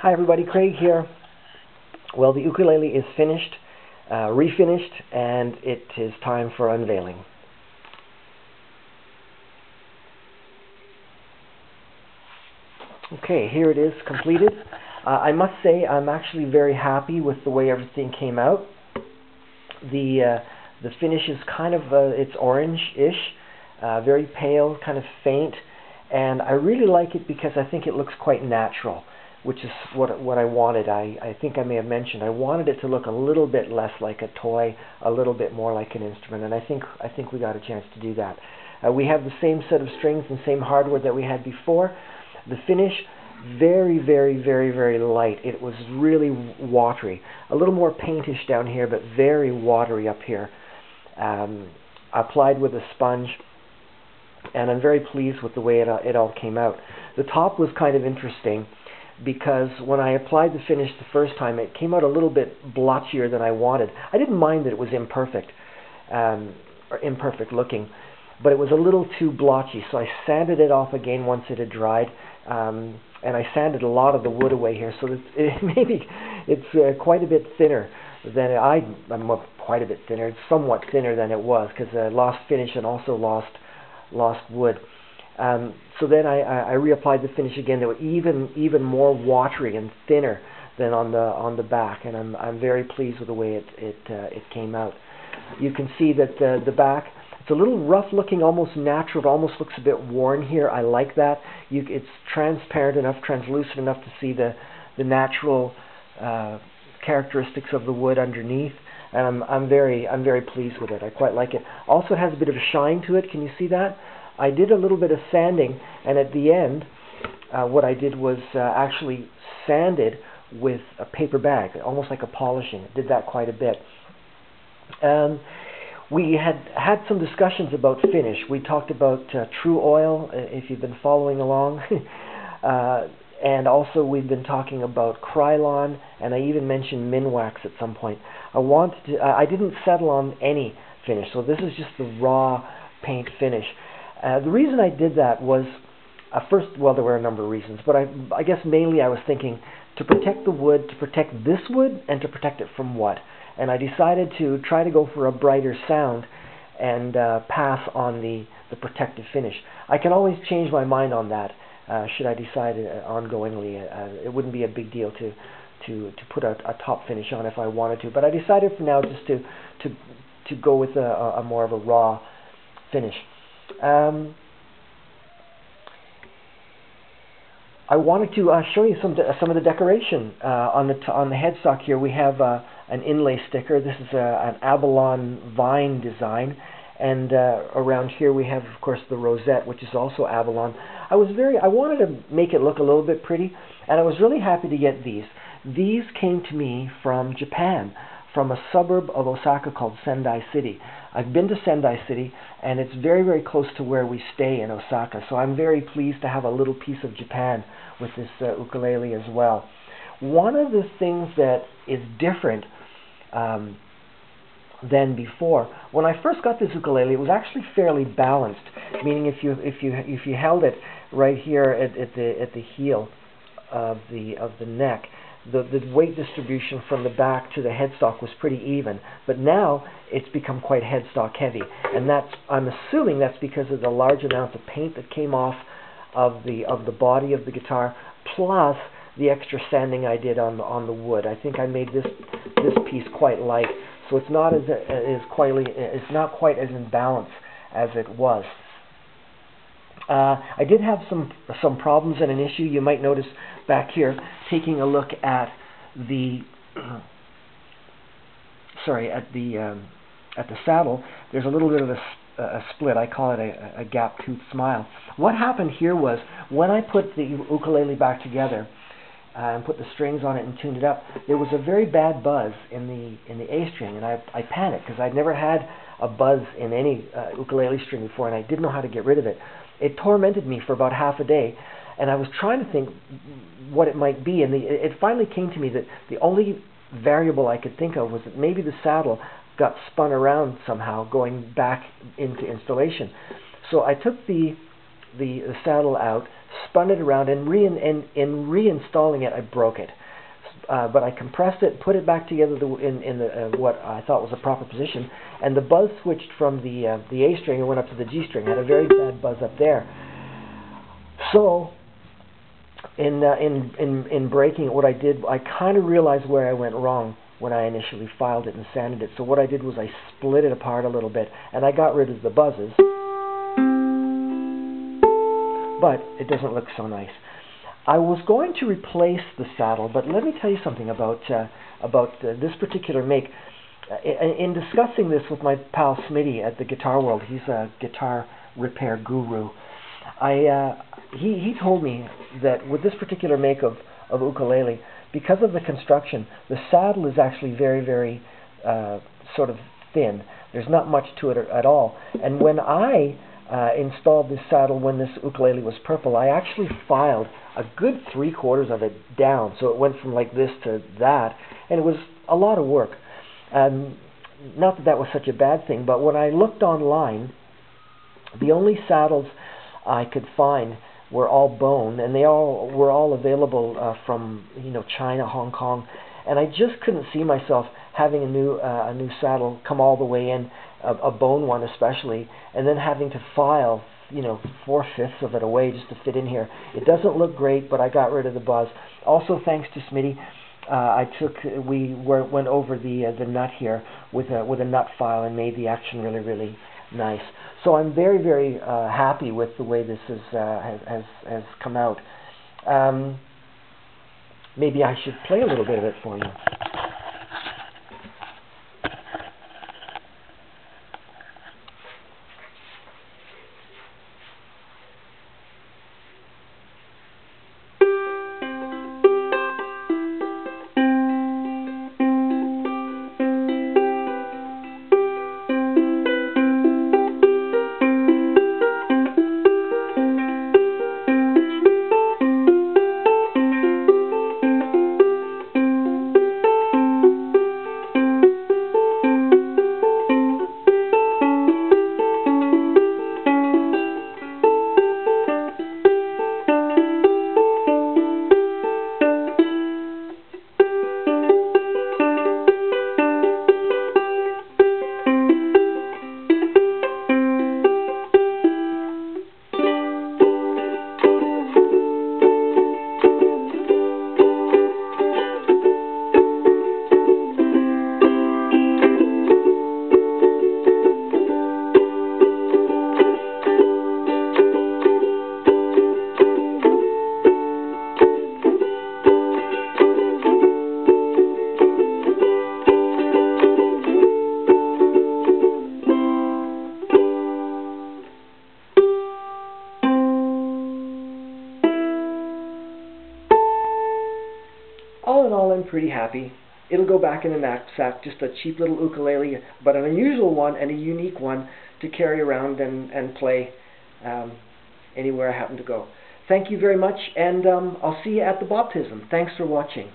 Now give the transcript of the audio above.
Hi everybody, Craig here. Well, the ukulele is finished, refinished, and it is time for unveiling. Okay, here it is completed. I must say I'm actually very happy with the way everything came out. The finish is kind of it's orange-ish, very pale, kind of faint, and I really like it because I think it looks quite natural, which is what I wanted. I think I may have mentioned I wanted it to look a little bit less like a toy, a little bit more like an instrument, and I think we got a chance to do that. We have the same set of strings and same hardware that we had before. The finish, very, very, very, very light. It was really watery. A little more paintish down here, but very watery up here. Applied with a sponge, and I'm very pleased with the way it all came out. The top was kind of interesting, because when I applied the finish the first time, it came out a little bit blotchier than I wanted. I didn't mind that it was imperfect, or imperfect looking, but it was a little too blotchy, so I sanded it off again once it had dried, and I sanded a lot of the wood away here, so it's quite a bit thinner than I'm quite a bit thinner. It's somewhat thinner than it was, because I lost finish and also lost wood. So then I reapplied the finish again. They were even more watery and thinner than on the back, and I'm very pleased with the way it came out. You can see that the back, it's a little rough looking, almost natural. It almost looks a bit worn here. I like that. It's transparent enough, translucent enough to see the natural characteristics of the wood underneath, and I'm very pleased with it. I quite like it. Also, it has a bit of a shine to it. Can you see that? I did a little bit of sanding, and at the end, what I did was actually sanded with a paper bag, almost like a polishing. I did that quite a bit. We had some discussions about finish. We talked about True Oil, if you've been following along, and also we've been talking about Krylon, and I even mentioned Minwax at some point. I didn't settle on any finish, so this is just the raw paint finish. The reason I did that was, first, well, there were a number of reasons, but I guess mainly I was thinking to protect the wood, to protect this wood, and to protect it from what? And I decided to try to go for a brighter sound and pass on the protective finish. I can always change my mind on that should I decide ongoingly. It wouldn't be a big deal to put a top finish on if I wanted to, but I decided for now just to go with a more of a raw finish. I wanted to show you some of the decoration on the headstock here. We have an inlay sticker. This is an Abalone vine design, and around here we have, of course, the rosette, which is also Abalone. I wanted to make it look a little bit pretty, and I was really happy to get these. These came to me from Japan, from a suburb of Osaka called Sendai City. I've been to Sendai City, and it's very, very close to where we stay in Osaka, so I'm very pleased to have a little piece of Japan with this ukulele as well. One of the things that is different than before, when I first got this ukulele, it was actually fairly balanced, meaning if you held it right here at the heel of the neck, the weight distribution from the back to the headstock was pretty even, but now it's become quite headstock heavy, and I'm assuming that's because of the large amount of paint that came off of the body of the guitar, plus the extra sanding I did on the wood. I think I made this piece quite light, so it's not quite as in balance as it was. I did have some problems and an issue. You might notice back here, taking a look at the saddle, there's a little bit of a split. I call it a gap tooth smile. What happened here was, when I put the ukulele back together and put the strings on it and tuned it up, there was a very bad buzz in the A string, and I panicked because I'd never had a buzz in any ukulele string before, and I didn't know how to get rid of it. It tormented me for about half a day, and I was trying to think what it might be, and it finally came to me that the only variable I could think of was that maybe the saddle got spun around somehow going back into installation. So I took the saddle out, spun it around, and in reinstalling it, I broke it. But I compressed it, put it back together in what I thought was a proper position, and the buzz switched from the A string and went up to the G string. I had a very bad buzz up there. So in breaking it, what I did, I kind of realized where I went wrong when I initially filed it and sanded it. So what I did was I split it apart a little bit, and I got rid of the buzzes, but it doesn't look so nice. I was going to replace the saddle, but let me tell you something about this particular make. In discussing this with my pal Smitty at the Guitar World, he's a guitar repair guru. He told me that with this particular make of ukulele, because of the construction, the saddle is actually very, very sort of thin. There's not much to it at all. And when I installed this saddle when this ukulele was purple, I actually filed a good 3/4 of it down, so it went from like this to that, and it was a lot of work. Not that that was such a bad thing, but when I looked online, the only saddles I could find were all bone, and they were all available from China, Hong Kong, and I just couldn't see myself having a new saddle come all the way in, a bone one especially, and then having to file 4/5 of it away just to fit in here. It doesn't look great, but I got rid of the buzz. Also, thanks to Smitty, we went over the nut here with a nut file and made the action really, really nice. So I'm very, very happy with the way this has come out. Maybe I should play a little bit of it for you. All in all, I'm pretty happy. It'll go back in the knapsack, just a cheap little ukulele, but an unusual one and a unique one to carry around and play anywhere I happen to go. Thank you very much, and I'll see you at the baptism. Thanks for watching.